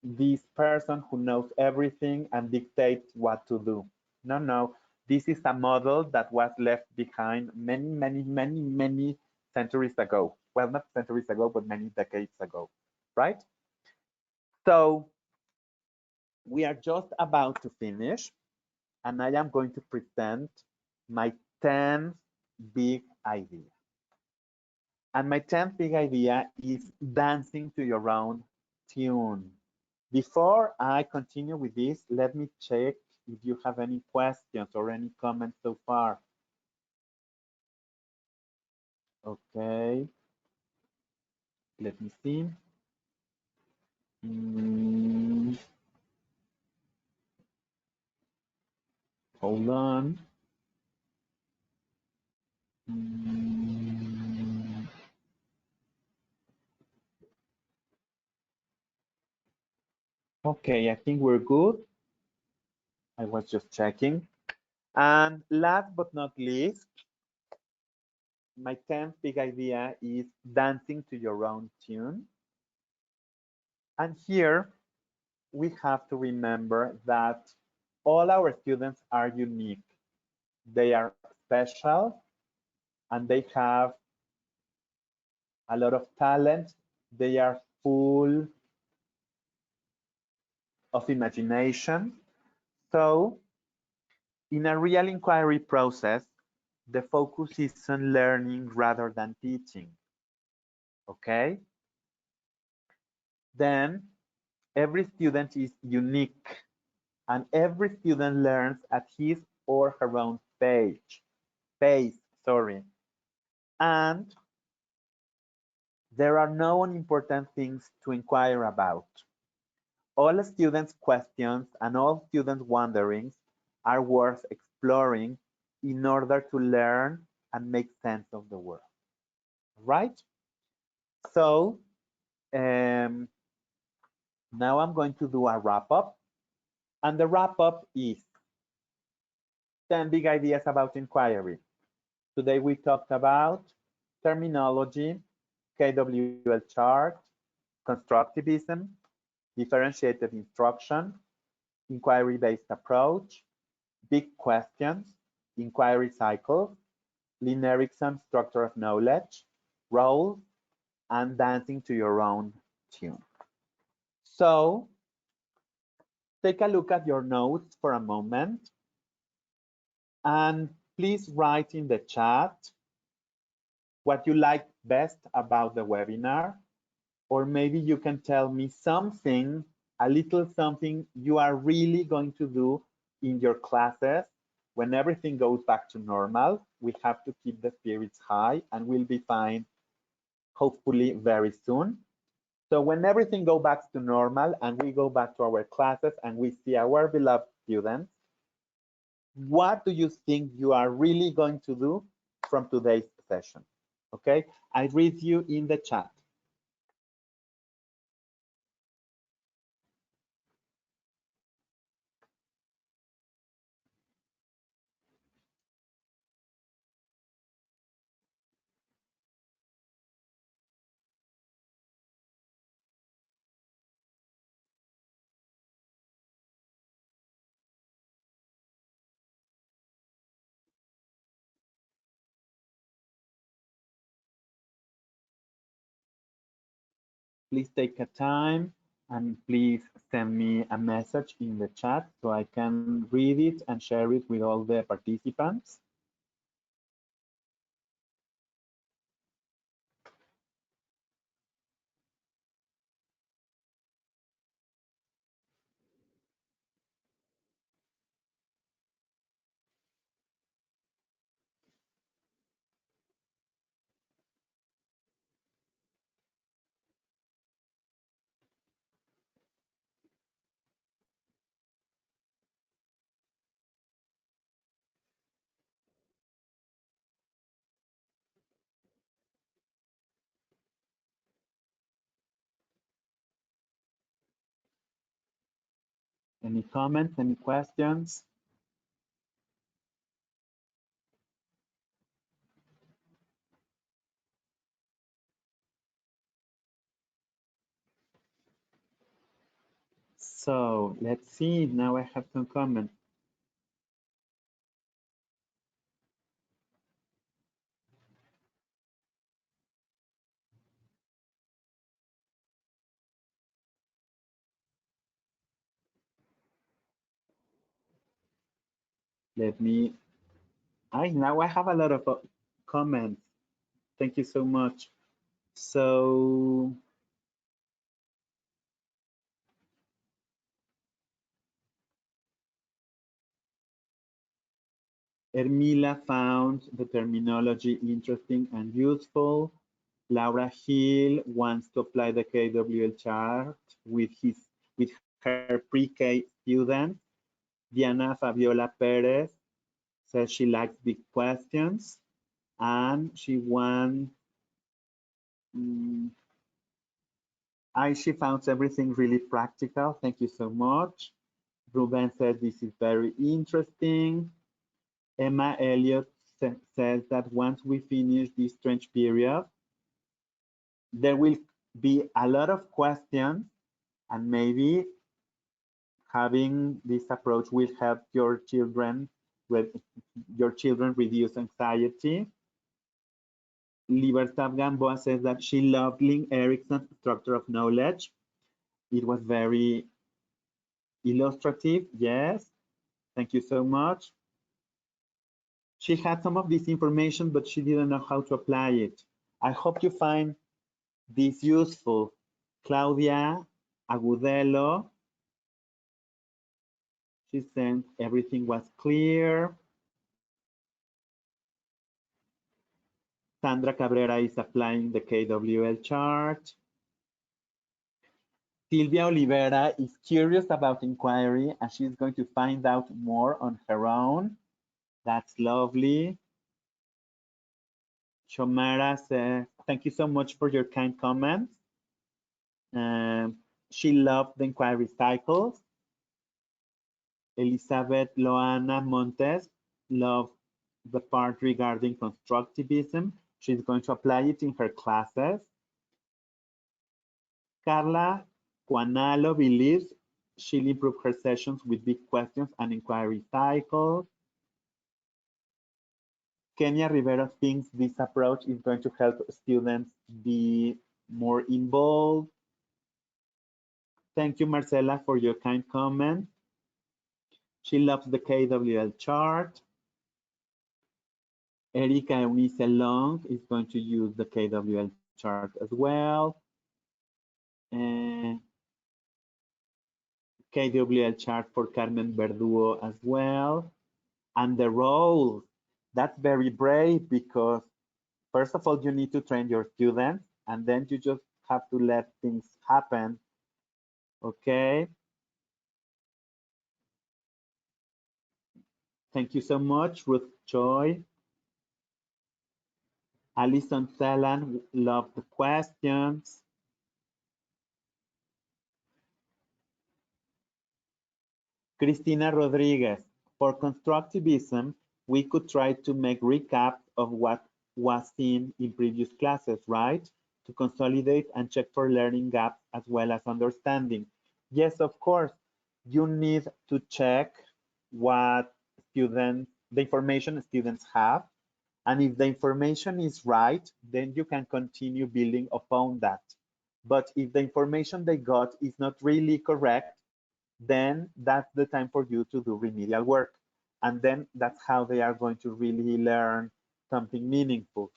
this person who knows everything and dictates what to do. No, no. This is a model that was left behind many centuries ago. Well, not centuries ago, but many decades ago, right? So we are just about to finish, and I am going to present my 10th big idea. And my 10th big idea is dancing to your own tune. Before I continue with this, let me check if you have any questions or any comments so far. Okay, let me see. Mm, hold on. Mm, okay, I think we're good. I was just checking. And last but not least, my 10th big idea is dancing to your own tune. And here we have to remember that all our students are unique. They are special and they have a lot of talent. They are full of imagination. So in a real inquiry process, the focus is on learning rather than teaching. Okay? Then every student is unique and every student learns at his or her own pace, sorry. And there are no unimportant things to inquire about. All students' questions and all students' wonderings are worth exploring in order to learn and make sense of the world, right? So now I'm going to do a wrap up, and the wrap up is 10 big ideas about inquiry. Today we talked about terminology, KWL chart, constructivism, differentiated instruction, inquiry-based approach, big questions, inquiry cycles, linearism, structure of knowledge, roles, and dancing to your own tune. So take a look at your notes for a moment and please write in the chat what you like best about the webinar, or maybe you can tell me something, a little something you are really going to do in your classes when everything goes back to normal. We have to keep the spirits high and we'll be fine hopefully very soon. So when everything goes back to normal and we go back to our classes and we see our beloved students, what do you think you are really going to do from today's session? Okay, I read you in the chat. Please take a time and please send me a message in the chat so I can read it and share it with all the participants. Any comments, any questions? So let's see, now I have some comments. Let me, now I have a lot of comments. Thank you so much. So, Ermila found the terminology interesting and useful. Laura Hill wants to apply the KWL chart with her pre-K students. Diana Fabiola Perez says she likes big questions and she wants she found everything really practical. Thank you so much. Ruben said this is very interesting. Emma Elliott says that once we finish this trench period, there will be a lot of questions, and maybe having this approach will help your children reduce anxiety. Libertad Gamboa says that she loved Lynn Erickson's structure of knowledge. It was very illustrative. Yes, thank you so much. She had some of this information, but she didn't know how to apply it. I hope you find this useful. Claudia Agudelo, she said everything was clear. Sandra Cabrera is applying the KWL chart. Silvia Olivera is curious about inquiry and she's going to find out more on her own. That's lovely. Shomara says, thank you so much for your kind comments. She loved the inquiry cycles. Elizabeth Loana Montes loved the part regarding constructivism. She's going to apply it in her classes. Carla Cuanalo believes she'll improve her sessions with big questions and inquiry cycles. Kenya Rivera thinks this approach is going to help students be more involved. Thank you, Marcela, for your kind comment. She loves the KWL chart. Erika Eunice Long is going to use the KWL chart as well. And KWL chart for Carmen Verdugo as well. And the roles, that's very brave because first of all, you need to train your students and then you just have to let things happen. Okay. Thank you so much, Ruth Choi. Alison Sellan loved the questions. Cristina Rodriguez, for constructivism, we could try to make recaps of what was seen in previous classes, right? To consolidate and check for learning gaps as well as understanding. Yes, of course, you need to check what the information students have. And if the information is right, then you can continue building upon that. But if the information they got is not really correct, then that's the time for you to do remedial work. And then that's how they are going to really learn something meaningful.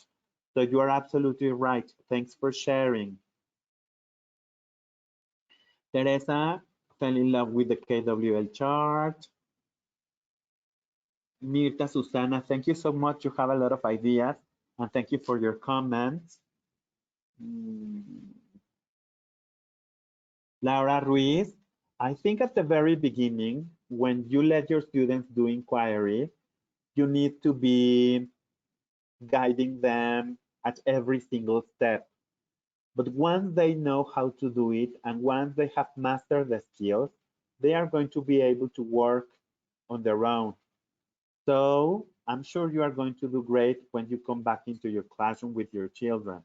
So you are absolutely right. Thanks for sharing. Teresa fell in love with the KWL chart. Mirta Susana, thank you so much. You have a lot of ideas and thank you for your comments. Laura Ruiz, I think at the very beginning, when you let your students do inquiry, you need to be guiding them at every single step. But once they know how to do it and once they have mastered the skills, they are going to be able to work on their own. So I'm sure you are going to do great when you come back into your classroom with your children.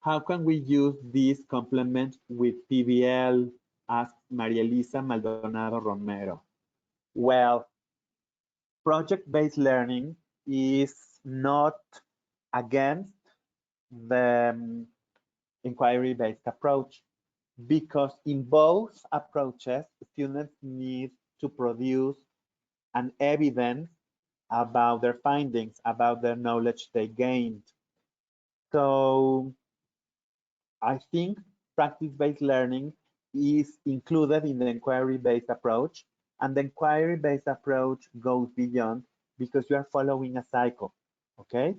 How can we use this complement with PBL? Asked Maria Elisa Maldonado Romero. Well, project-based learning is not against the inquiry-based approach, because in both approaches, students need to produce an evidence about their findings, about the knowledge they gained. So I think practice-based learning is included in the inquiry-based approach, and the inquiry-based approach goes beyond because you are following a cycle, okay?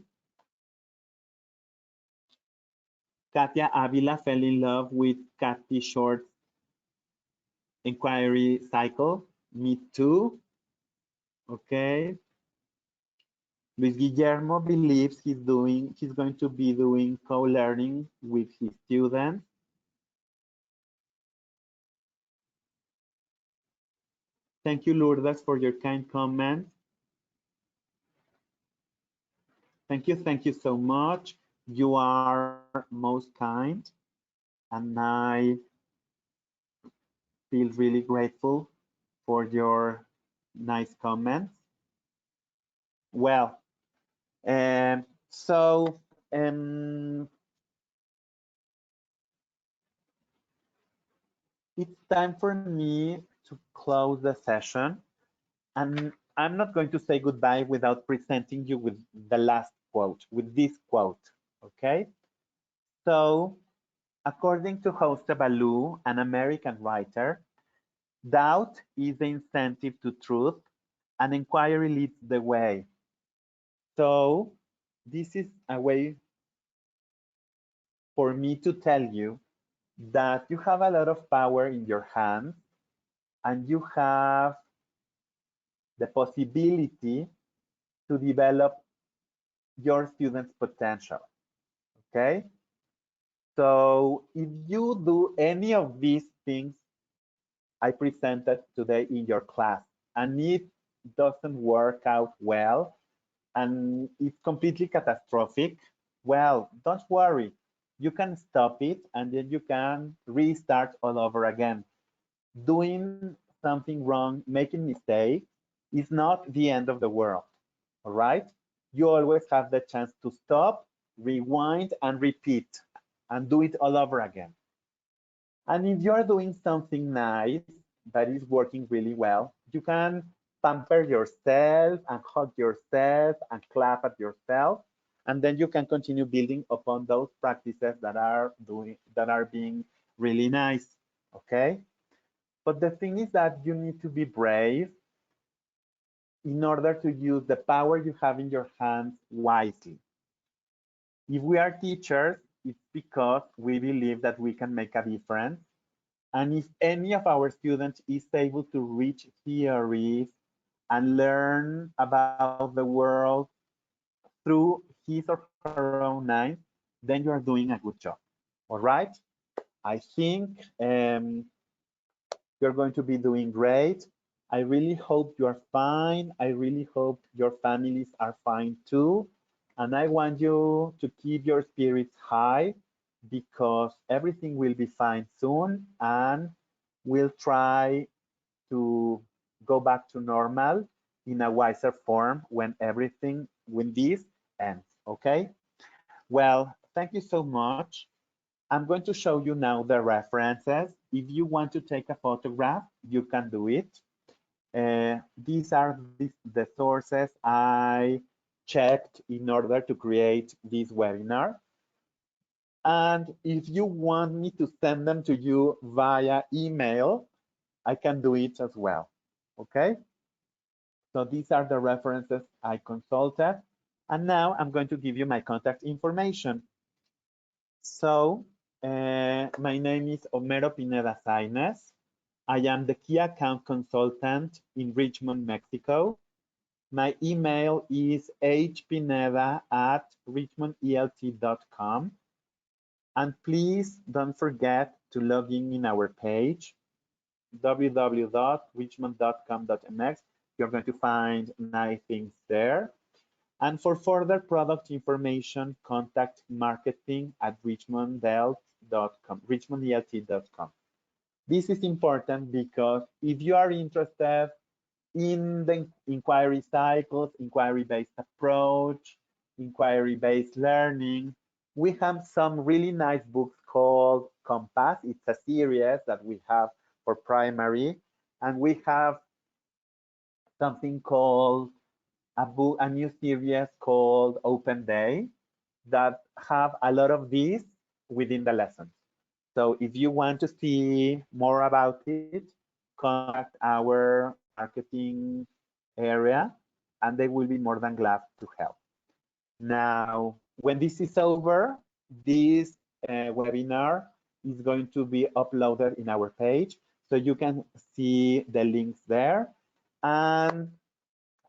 Katia Avila fell in love with Kathy Short's inquiry cycle. Me too. Okay. Luis Guillermo believes he's going to be doing co-learning with his students. Thank you, Lourdes, for your kind comment. Thank you so much. You are most kind, and I feel really grateful for your nice comments. Well, so it's time for me to close the session. And I'm not going to say goodbye without presenting you with the last quote, with this quote, okay? So, according to Jose Ballou, an American writer, doubt is the incentive to truth, and inquiry leads the way. So, this is a way for me to tell you that you have a lot of power in your hands, and you have the possibility to develop your students' potential, okay? So if you do any of these things I presented today in your class, and it doesn't work out well, and it's completely catastrophic, well, don't worry. You can stop it, and then you can restart all over again. Doing something wrong, making mistakes, is not the end of the world, all right? You always have the chance to stop, rewind, and repeat, and do it all over again. And if you're doing something nice that is working really well, you can pamper yourself and hug yourself and clap at yourself, and then you can continue building upon those practices that are being really nice, okay? But the thing is that you need to be brave in order to use the power you have in your hands wisely. If we are teachers, it's because we believe that we can make a difference. And if any of our students is able to reach theories and learn about the world through his or her own eyes, then you are doing a good job. All right? I think you're going to be doing great. I really hope you're fine. I really hope your families are fine too. And I want you to keep your spirits high, because everything will be fine soon, and we'll try to go back to normal in a wiser form when this ends, okay? Well, thank you so much. I'm going to show you now the references. If you want to take a photograph, you can do it. These are the sources I checked in order to create this webinar. And if you want me to send them to you via email, I can do it as well, okay? So these are the references I consulted. And now I'm going to give you my contact information. So my name is Homero Pineda Sainez. I am the key account consultant in Richmond, Mexico. My email is hpineda@richmondelt.com. And please don't forget to log in our page, www.richmond.com.mx. You're going to find nice things there. And for further product information, contact marketing@richmondelt.com. This is important because if you are interested in the inquiry cycles, inquiry-based approach, inquiry-based learning, we have some really nice books called Compass. It's a series that we have for primary, and we have something called a new series called Open Day that have a lot of these within the lessons. So if you want to see more about it, contact our marketing area and they will be more than glad to help. Now, when this is over, this webinar is going to be uploaded in our page, so you can see the links there. And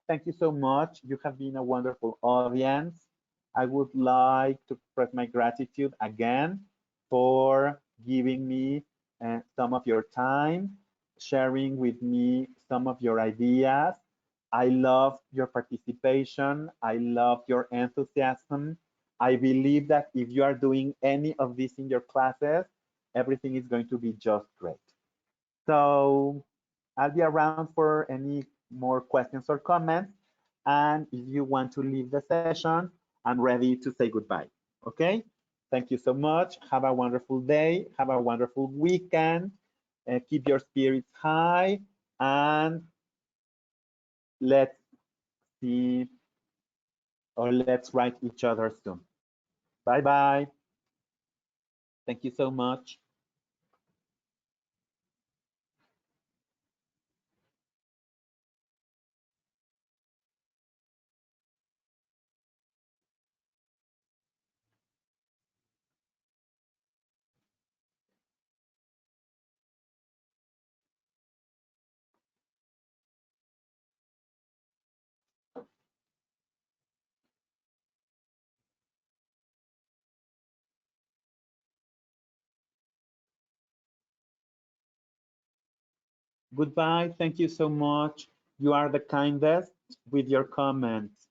thank you so much. You have been a wonderful audience. I would like to express my gratitude again for giving me some of your time, sharing with me some of your ideas. I love your participation. I love your enthusiasm. I believe that if you are doing any of this in your classes, everything is going to be just great. So I'll be around for any more questions or comments. And if you want to leave the session, I'm ready to say goodbye. Okay? Thank you so much. Have a wonderful day. Have a wonderful weekend. Keep your spirits high. And let's see, or let's write each other soon. Bye-bye. Thank you so much. Goodbye. Thank you so much. You are the kindest with your comments.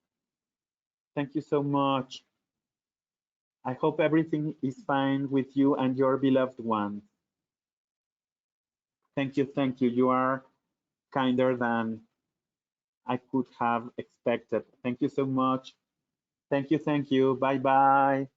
Thank you so much. I hope everything is fine with you and your beloved ones. Thank you, thank you. You are kinder than I could have expected. Thank you so much. Thank you, thank you. Bye-bye.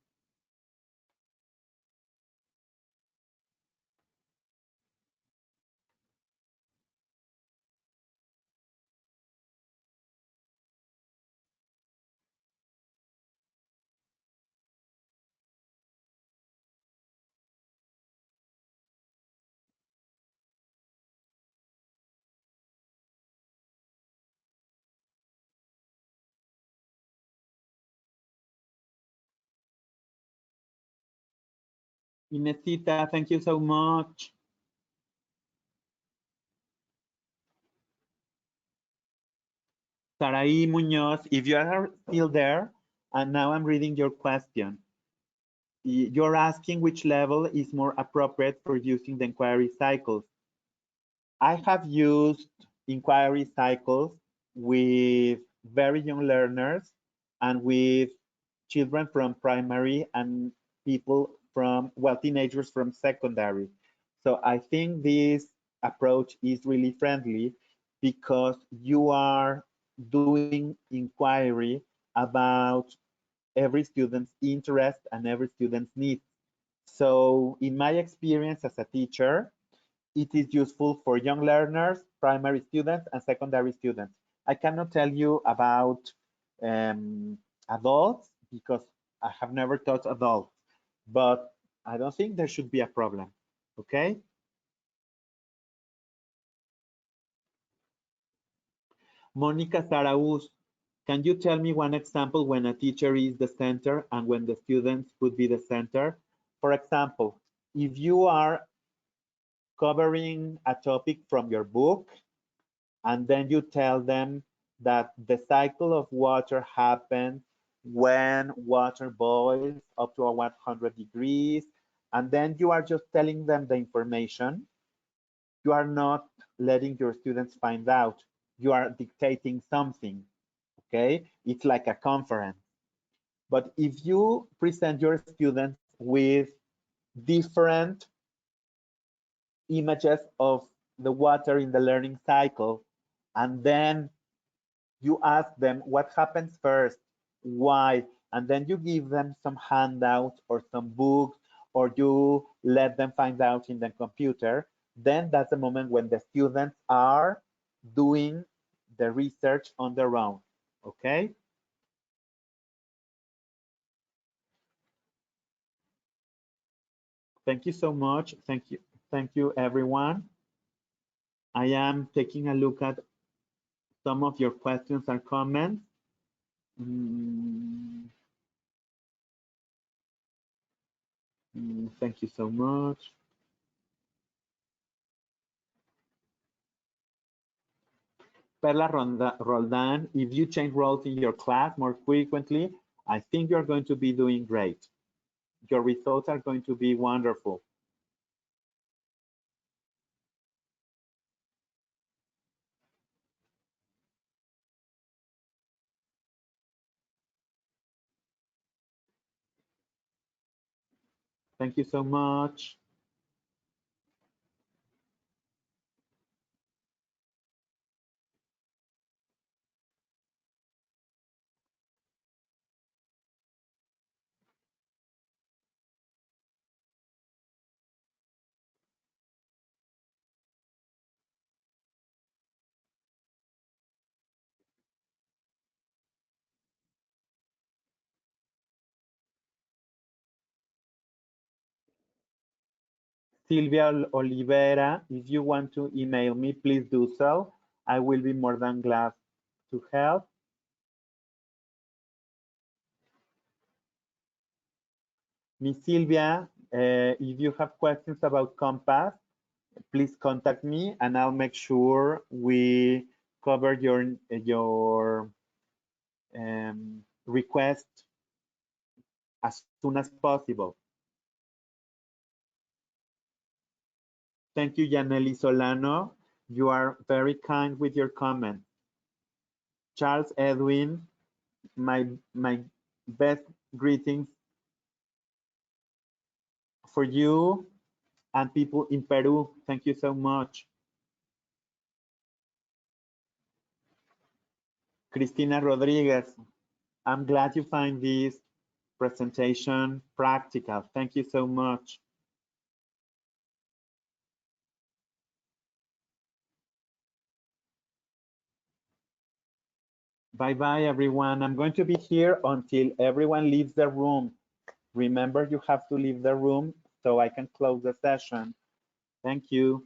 Inesita, thank you so much. Sarai Munoz, if you are still there, and now I'm reading your question. You're asking which level is more appropriate for using the inquiry cycles. I have used inquiry cycles with very young learners and with children from primary and people from, well, teenagers from secondary. So I think this approach is really friendly because you are doing inquiry about every student's interest and every student's needs. So in my experience as a teacher, it is useful for young learners, primary students, and secondary students. I cannot tell you about adults because I have never taught adults, but I don't think there should be a problem, okay? Monica Saraus, can you tell me one example when a teacher is the center and when the students would be the center? For example, if you are covering a topic from your book, and then you tell them that the cycle of water happens when water boils up to 100 degrees, and then you are just telling them the information. You are not letting your students find out. You are dictating something, okay? It's like a conference. But if you present your students with different images of the water in the learning cycle, and then you ask them what happens first, why, and then you give them some handouts or some books, or you let them find out in the computer, then that's the moment when the students are doing the research on their own, okay? Thank you so much. Thank you, everyone. I am taking a look at some of your questions and comments. Thank you so much. Perla Roldan, if you change roles in your class more frequently, I think you're going to be doing great. Your results are going to be wonderful. Thank you so much. Silvia Oliveira, if you want to email me, please do so. I will be more than glad to help. Miss Silvia, if you have questions about Compass, please contact me and I'll make sure we cover your request as soon as possible. Thank you, Yaneli Solano. You are very kind with your comment. Charles Edwin, my best greetings for you and people in Peru. Thank you so much. Cristina Rodriguez, I'm glad you find this presentation practical. Thank you so much. Bye-bye, everyone. I'm going to be here until everyone leaves the room. Remember, you have to leave the room so I can close the session. Thank you.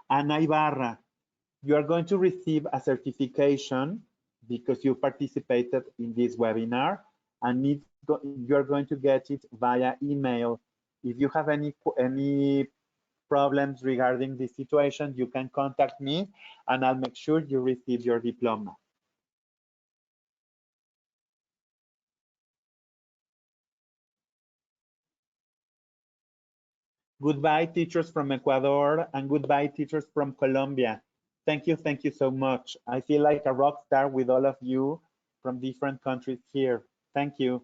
Ana Ibarra, you are going to receive a certification because you participated in this webinar, and you're going to get it via email. If you have any problems regarding this situation, you can contact me and I'll make sure you receive your diploma. Goodbye, teachers from Ecuador, and goodbye, teachers from Colombia. Thank you so much. I feel like a rock star with all of you from different countries here. Thank you.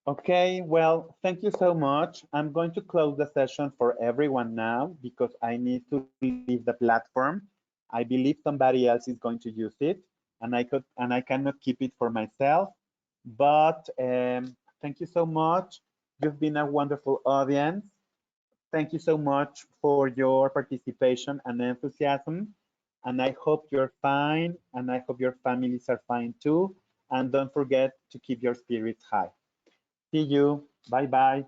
Okay, well, thank you so much. I'm going to close the session for everyone now because I need to leave the platform. I believe somebody else is going to use it, and I cannot keep it for myself. But thank you so much. You've been a wonderful audience. Thank you so much for your participation and enthusiasm. And I hope you're fine, and I hope your families are fine too. and don't forget to keep your spirits high. See you. Bye-bye.